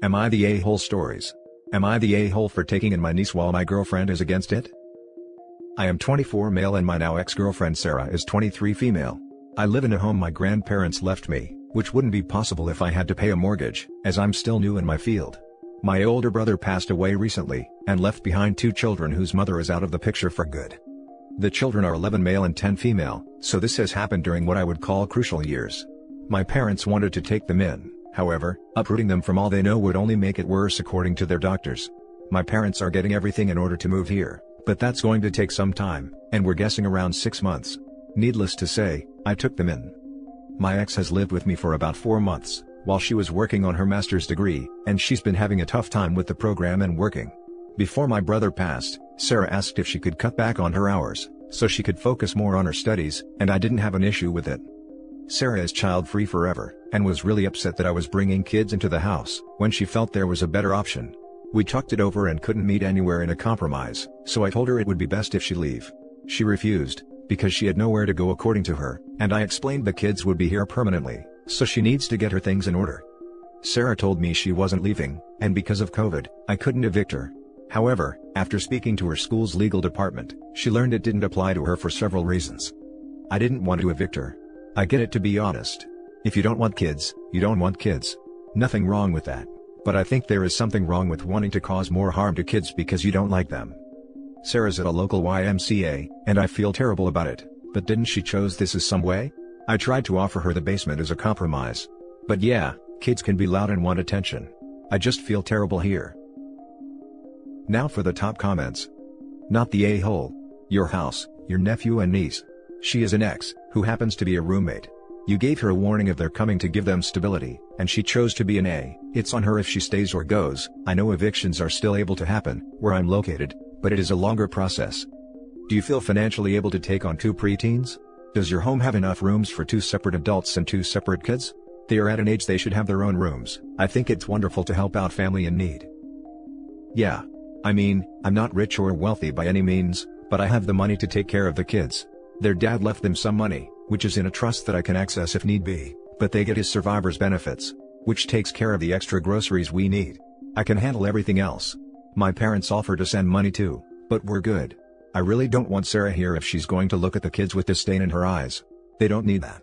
Am I the a-hole stories? Am I the a-hole for taking in my niece while my girlfriend is against it? I am 24 male and my now ex-girlfriend Sarah is 23 female. I live in a home my grandparents left me, which wouldn't be possible if I had to pay a mortgage, as I'm still new in my field. My older brother passed away recently, and left behind 2 children whose mother is out of the picture for good. The children are 11 male and 10 female, so this has happened during what I would call crucial years. My parents wanted to take them in, however, uprooting them from all they know would only make it worse according to their doctors. My parents are getting everything in order to move here, but that's going to take some time, and we're guessing around 6 months. Needless to say, I took them in. My ex has lived with me for about 4 months, while she was working on her master's degree, and she's been having a tough time with the program and working. Before my brother passed, Sarah asked if she could cut back on her hours, so she could focus more on her studies, and I didn't have an issue with it. Sarah is child-free forever, and was really upset that I was bringing kids into the house, when she felt there was a better option. We talked it over and couldn't meet anywhere in a compromise, so I told her it would be best if she leave. She refused, because she had nowhere to go according to her, and I explained the kids would be here permanently, so she needs to get her things in order. Sarah told me she wasn't leaving, and because of COVID, I couldn't evict her. However, after speaking to her school's legal department, she learned it didn't apply to her for several reasons. I didn't want to evict her. I get it, to be honest. If you don't want kids, you don't want kids. Nothing wrong with that. But I think there is something wrong with wanting to cause more harm to kids because you don't like them. Sarah's at a local YMCA, and I feel terrible about it, but didn't she chose this as some way? I tried to offer her the basement as a compromise. But yeah, kids can be loud and want attention. I just feel terrible here. Now for the top comments. Not the a-hole. Your house, your nephew and niece. She is an ex, who happens to be a roommate. You gave her a warning of their coming to give them stability, and she chose to be an A. It's on her if she stays or goes. I know evictions are still able to happen, where I'm located, but it is a longer process. Do you feel financially able to take on 2 preteens? Does your home have enough rooms for 2 separate adults and 2 separate kids? They are at an age they should have their own rooms. I think it's wonderful to help out family in need. Yeah. I mean, I'm not rich or wealthy by any means, but I have the money to take care of the kids. Their dad left them some money, which is in a trust that I can access if need be, but they get his survivor's benefits, which takes care of the extra groceries we need. I can handle everything else. My parents offered to send money too, but we're good. I really don't want Sarah here if she's going to look at the kids with disdain in her eyes. They don't need that.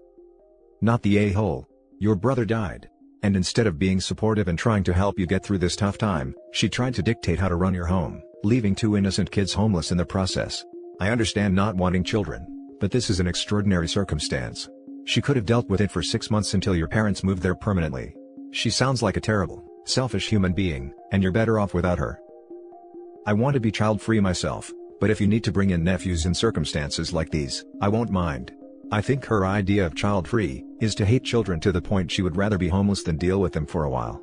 Not the a-hole. Your brother died. And instead of being supportive and trying to help you get through this tough time, she tried to dictate how to run your home, leaving 2 innocent kids homeless in the process. I understand not wanting children, but this is an extraordinary circumstance. She could have dealt with it for 6 months until your parents moved there permanently. She sounds like a terrible, selfish human being, and you're better off without her. I want to be child-free myself, but if you need to bring in nephews in circumstances like these, I won't mind. I think her idea of child-free is to hate children to the point she would rather be homeless than deal with them for a while.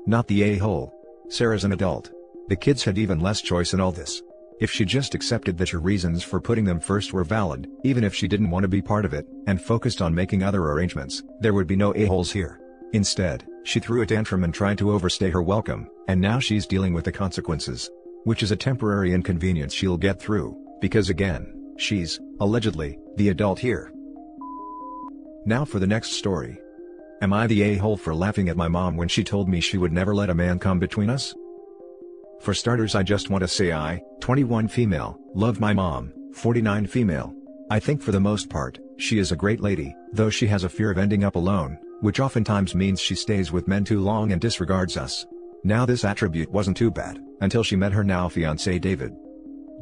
Not the a-hole. Sarah's an adult. The kids had even less choice in all this. If she just accepted that your reasons for putting them first were valid, even if she didn't want to be part of it, and focused on making other arrangements, there would be no a-holes here. Instead, she threw a tantrum and tried to overstay her welcome, and now she's dealing with the consequences. Which is a temporary inconvenience she'll get through, because again, she's, allegedly, the adult here. Now for the next story. Am I the a-hole for laughing at my mom when she told me she would never let a man come between us? For starters, I just want to say I, 21 female, love my mom, 49 female. I think for the most part, she is a great lady, though she has a fear of ending up alone, which oftentimes means she stays with men too long and disregards us. Now this attribute wasn't too bad, until she met her now fiancé David.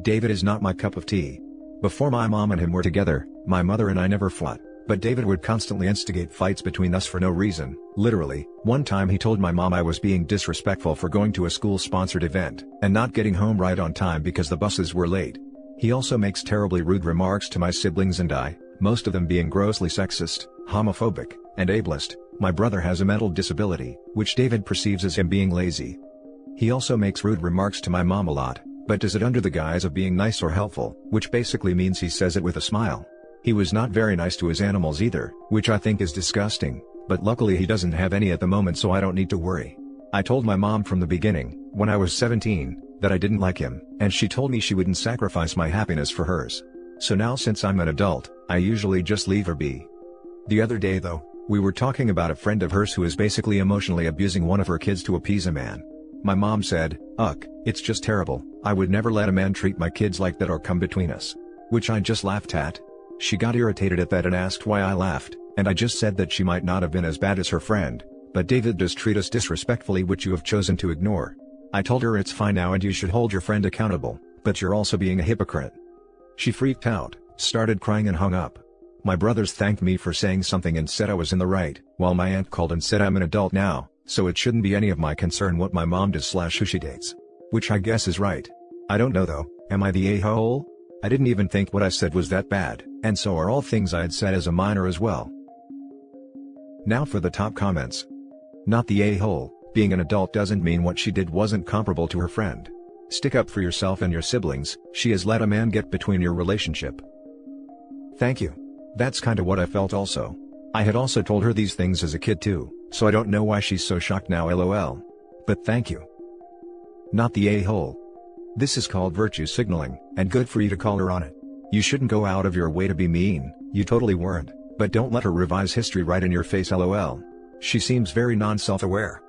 David is not my cup of tea. Before my mom and him were together, my mother and I never fought, but David would constantly instigate fights between us for no reason. Literally, one time he told my mom I was being disrespectful for going to a school-sponsored event, and not getting home right on time because the buses were late. He also makes terribly rude remarks to my siblings and I, most of them being grossly sexist, homophobic, and ableist. My brother has a mental disability, which David perceives as him being lazy. He also makes rude remarks to my mom a lot, but does it under the guise of being nice or helpful, which basically means he says it with a smile. He was not very nice to his animals either, which I think is disgusting, but luckily he doesn't have any at the moment, so I don't need to worry. I told my mom from the beginning, when I was 17, that I didn't like him, and she told me she wouldn't sacrifice my happiness for hers. So now since I'm an adult, I usually just leave her be. The other day though, We were talking about a friend of hers who is basically emotionally abusing one of her kids to appease a man. My mom said, "Ugh, it's just terrible, I would never let a man treat my kids like that or come between us." Which I just laughed at. She got irritated at that and asked why I laughed, and I just said that she might not have been as bad as her friend, but David does treat us disrespectfully, which you have chosen to ignore. I told her it's fine now and you should hold your friend accountable, but you're also being a hypocrite. She freaked out, started crying and hung up. My brothers thanked me for saying something and said I was in the right, while my aunt called and said I'm an adult now, so it shouldn't be any of my concern what my mom does/who she dates. Which I guess is right. I don't know though, am I the a-hole? I didn't even think what I said was that bad, and so are all things I had said as a minor as well. Now for the top comments. Not the a-hole, being an adult doesn't mean what she did wasn't comparable to her friend. Stick up for yourself and your siblings, she has let a man get between your relationship. Thank you. That's kinda what I felt also. I had also told her these things as a kid too, so I don't know why she's so shocked now lol. But thank you. Not the a-hole. This is called virtue signaling, and good for you to call her on it. You shouldn't go out of your way to be mean, you totally weren't, but don't let her revise history right in your face lol. She seems very non-self-aware.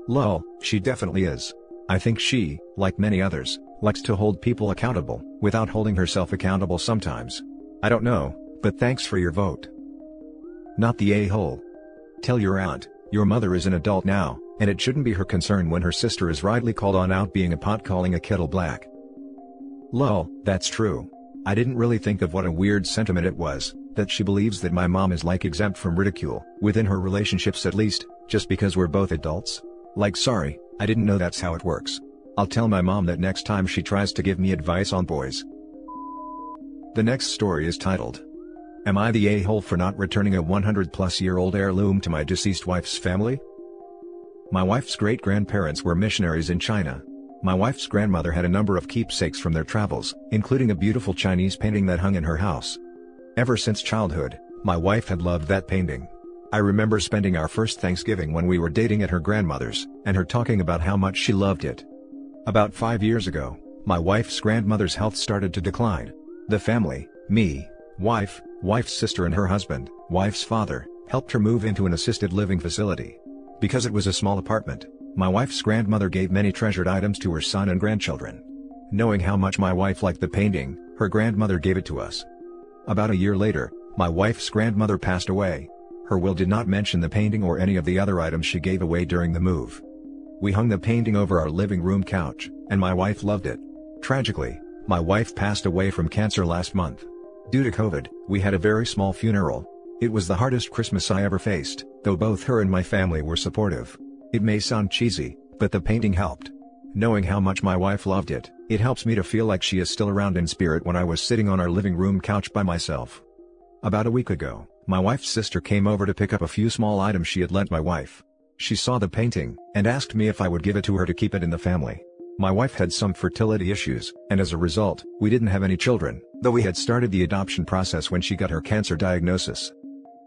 Lol, she definitely is. I think she, like many others, likes to hold people accountable, without holding herself accountable sometimes. I don't know, but thanks for your vote. Not the a-hole. Tell your aunt, your mother is an adult now, and it shouldn't be her concern when her sister is rightly called on out being a pot calling a kettle black. Lol, that's true. I didn't really think of what a weird sentiment it was, that she believes that my mom is like exempt from ridicule, within her relationships at least, just because we're both adults. Like sorry, I didn't know that's how it works. I'll tell my mom that next time she tries to give me advice on boys. The next story is titled, Am I the a-hole for not returning a 100-plus-year-old heirloom to my deceased wife's family? My wife's great-grandparents were missionaries in China. My wife's grandmother had a number of keepsakes from their travels, including a beautiful Chinese painting that hung in her house. Ever since childhood, my wife had loved that painting. I remember spending our first Thanksgiving when we were dating at her grandmother's, and her talking about how much she loved it. About 5 years ago, my wife's grandmother's health started to decline. The family, me, wife's sister and her husband, wife's father, helped her move into an assisted living facility. Because it was a small apartment, my wife's grandmother gave many treasured items to her son and grandchildren. Knowing how much my wife liked the painting, her grandmother gave it to us. About a year later, my wife's grandmother passed away. Her will did not mention the painting or any of the other items she gave away during the move. We hung the painting over our living room couch, and my wife loved it. Tragically, my wife passed away from cancer last month. Due to COVID, we had a very small funeral. It was the hardest Christmas I ever faced, though both her and my family were supportive. It may sound cheesy, but the painting helped. Knowing how much my wife loved it, it helps me to feel like she is still around in spirit when I was sitting on our living room couch by myself. About a week ago, my wife's sister came over to pick up a few small items she had lent my wife. She saw the painting, and asked me if I would give it to her to keep it in the family. My wife had some fertility issues, and as a result, we didn't have any children, though we had started the adoption process when she got her cancer diagnosis.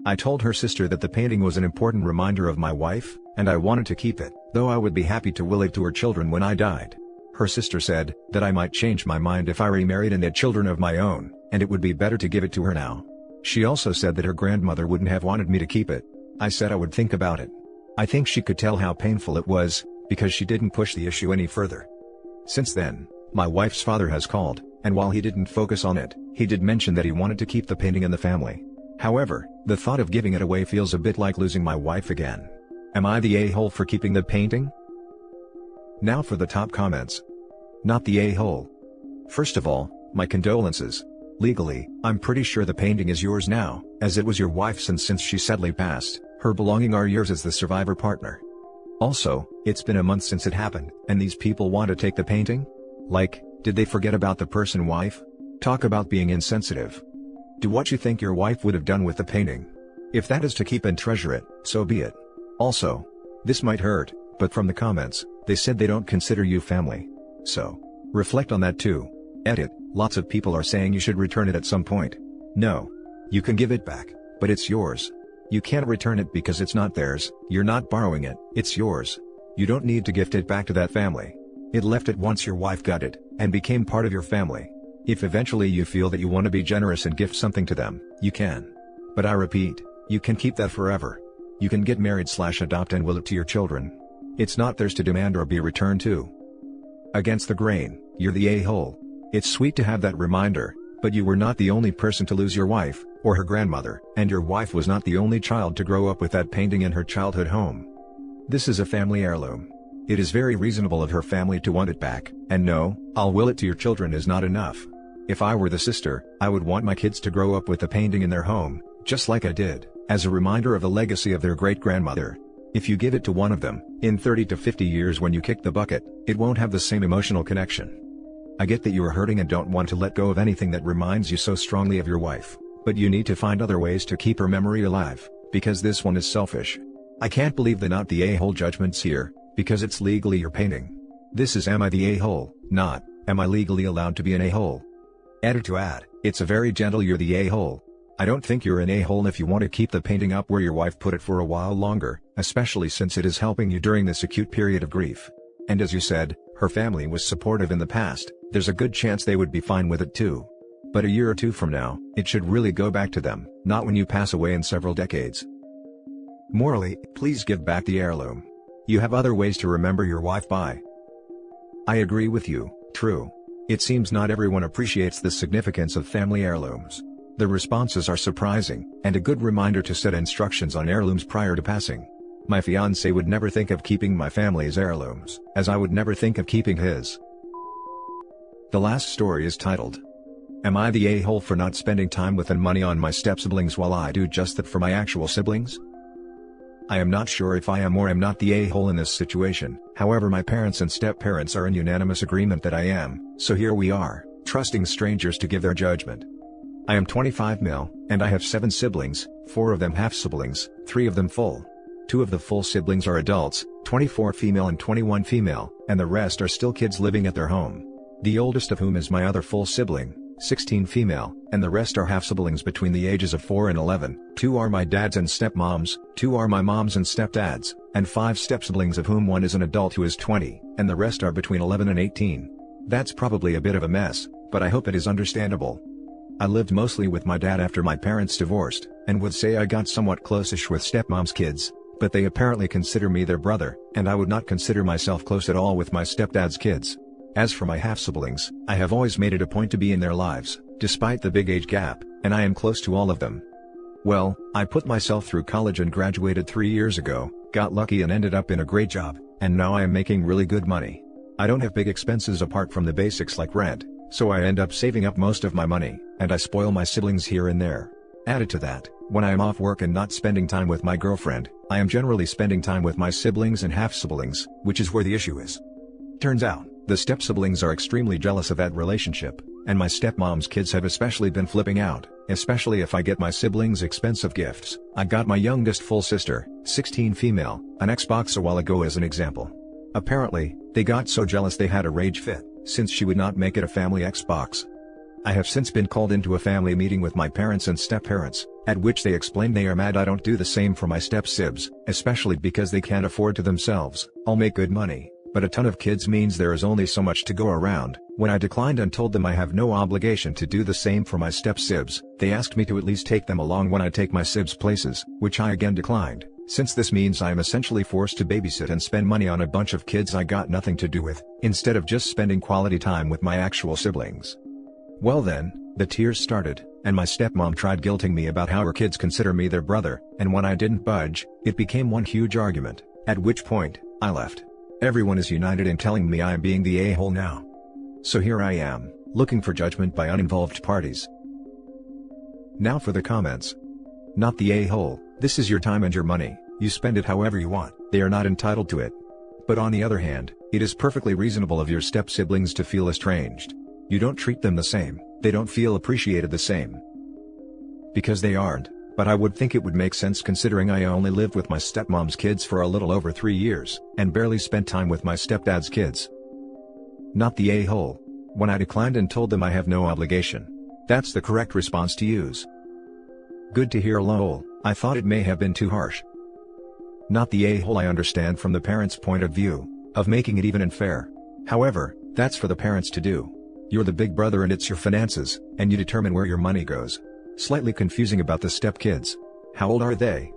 I told her sister that the painting was an important reminder of my wife, and I wanted to keep it, though I would be happy to will it to her children when I died. Her sister said that I might change my mind if I remarried and had children of my own, and it would be better to give it to her now. She also said that her grandmother wouldn't have wanted me to keep it. I said I would think about it. I think she could tell how painful it was, because she didn't push the issue any further. Since then, my wife's father has called, and while he didn't focus on it, he did mention that he wanted to keep the painting in the family. However, the thought of giving it away feels a bit like losing my wife again. Am I the a-hole for keeping the painting? Now for the top comments. Not the a-hole. First of all, my condolences. Legally, I'm pretty sure the painting is yours now, as it was your wife's, and since she sadly passed, her belongings are yours as the survivor partner. Also, it's been a month since it happened, and these people want to take the painting? Like, did they forget about the person wife? Talk about being insensitive. Do what you think your wife would have done with the painting. If that is to keep and treasure it, so be it. Also, this might hurt, but from the comments, they said they don't consider you family. So, reflect on that too. Edit, lots of people are saying you should return it at some point. No. You can give it back, but it's yours. You can't return it because it's not theirs, you're not borrowing it, it's yours. You don't need to gift it back to that family. It left it once your wife got it, and became part of your family. If eventually you feel that you want to be generous and gift something to them, you can. But I repeat, You can keep that forever. You can get married/adopt and will it to your children. It's not theirs to demand or be returned to. Against the grain, you're the a-hole. It's sweet to have that reminder, but you were not the only person to lose your wife, or her grandmother, and your wife was not the only child to grow up with that painting in her childhood home. This is a family heirloom. It is very reasonable of her family to want it back, and no, I'll will it to your children is not enough. If I were the sister, I would want my kids to grow up with the painting in their home, just like I did, as a reminder of the legacy of their great-grandmother. If you give it to one of them, in 30 to 50 years when you kick the bucket, it won't have the same emotional connection. I get that you are hurting and don't want to let go of anything that reminds you so strongly of your wife, but you need to find other ways to keep her memory alive, because this one is selfish. I can't believe the not the a-hole judgments here, because it's legally your painting. This is am I the a-hole, not, am I legally allowed to be an a-hole? Added to add, it's a very gentle you're the a-hole. I don't think you're an a-hole if you want to keep the painting up where your wife put it for a while longer, especially since it is helping you during this acute period of grief. And as you said, her family was supportive in the past, there's a good chance they would be fine with it too. But a year or two from now, it should really go back to them, not when you pass away in several decades. Morally, please give back the heirloom. You have other ways to remember your wife by. I agree with you, true. It seems not everyone appreciates the significance of family heirlooms. The responses are surprising, and a good reminder to set instructions on heirlooms prior to passing. My fiancé would never think of keeping my family's heirlooms, as I would never think of keeping his. The last story is titled, Am I the a-hole for not spending time with and money on my step-siblings while I do just that for my actual siblings? I am not sure if I am or am not the a-hole in this situation, however my parents and step-parents are in unanimous agreement that I am, so here we are, trusting strangers to give their judgment. I am 25 male, and I have 7 siblings, 4 of them half-siblings, 3 of them full. 2 of the full siblings are adults, 24 female and 21 female, and the rest are still kids living at their home. The oldest of whom is my other full sibling, 16 female, and the rest are half-siblings between the ages of 4 and 11, 2 are my dads and stepmoms, 2 are my moms and stepdads, and 5 step-siblings of whom one is an adult who is 20, and the rest are between 11 and 18. That's probably a bit of a mess, but I hope it is understandable. I lived mostly with my dad after my parents divorced, and would say I got somewhat close-ish with stepmom's kids, but they apparently consider me their brother, and I would not consider myself close at all with my stepdad's kids. As for my half-siblings, I have always made it a point to be in their lives, despite the big age gap, and I am close to all of them. Well, I put myself through college and graduated 3 years ago, got lucky and ended up in a great job, and now I am making really good money. I don't have big expenses apart from the basics like rent, so I end up saving up most of my money, and I spoil my siblings here and there. Added to that, when I am off work and not spending time with my girlfriend, I am generally spending time with my siblings and half-siblings, which is where the issue is. Turns out, the step-siblings are extremely jealous of that relationship, and my stepmom's kids have especially been flipping out, especially if I get my siblings expensive gifts. I got my youngest full sister, 16 female, an Xbox a while ago as an example. Apparently, they got so jealous they had a rage fit, since she would not make it a family Xbox. I have since been called into a family meeting with my parents and step-parents, at which they explained they are mad I don't do the same for my step-sibs, especially because they can't afford to themselves. I'll make good money, but a ton of kids means there is only so much to go around. When I declined and told them I have no obligation to do the same for my step-sibs, they asked me to at least take them along when I take my sibs places, which I again declined, since this means I am essentially forced to babysit and spend money on a bunch of kids I got nothing to do with, instead of just spending quality time with my actual siblings. Well then, the tears started, and my stepmom tried guilting me about how her kids consider me their brother, and when I didn't budge, it became one huge argument, at which point, I left. Everyone is united in telling me I am being the a-hole now. So here I am, looking for judgment by uninvolved parties. Now for the comments. Not the a-hole, this is your time and your money, you spend it however you want, they are not entitled to it. But on the other hand, it is perfectly reasonable of your step-siblings to feel estranged. You don't treat them the same, they don't feel appreciated the same. Because they aren't, but I would think it would make sense considering I only lived with my stepmom's kids for a little over 3 years, and barely spent time with my stepdad's kids. Not the a-hole. When I declined and told them I have no obligation. That's the correct response to use. Good to hear lol, I thought it may have been too harsh. Not the a-hole. I understand from the parents' point of view, of making it even and fair. However, that's for the parents to do. You're the big brother and it's your finances, and you determine where your money goes. Slightly confusing about the step-kids. How old are they?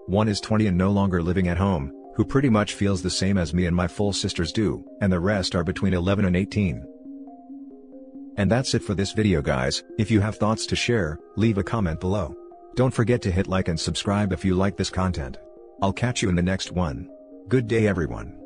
One is 20 and no longer living at home, who pretty much feels the same as me and my full sisters do, and the rest are between 11 and 18. And that's it for this video guys. If you have thoughts to share, leave a comment below. Don't forget to hit like and subscribe if you like this content. I'll catch you in the next one. Good day everyone.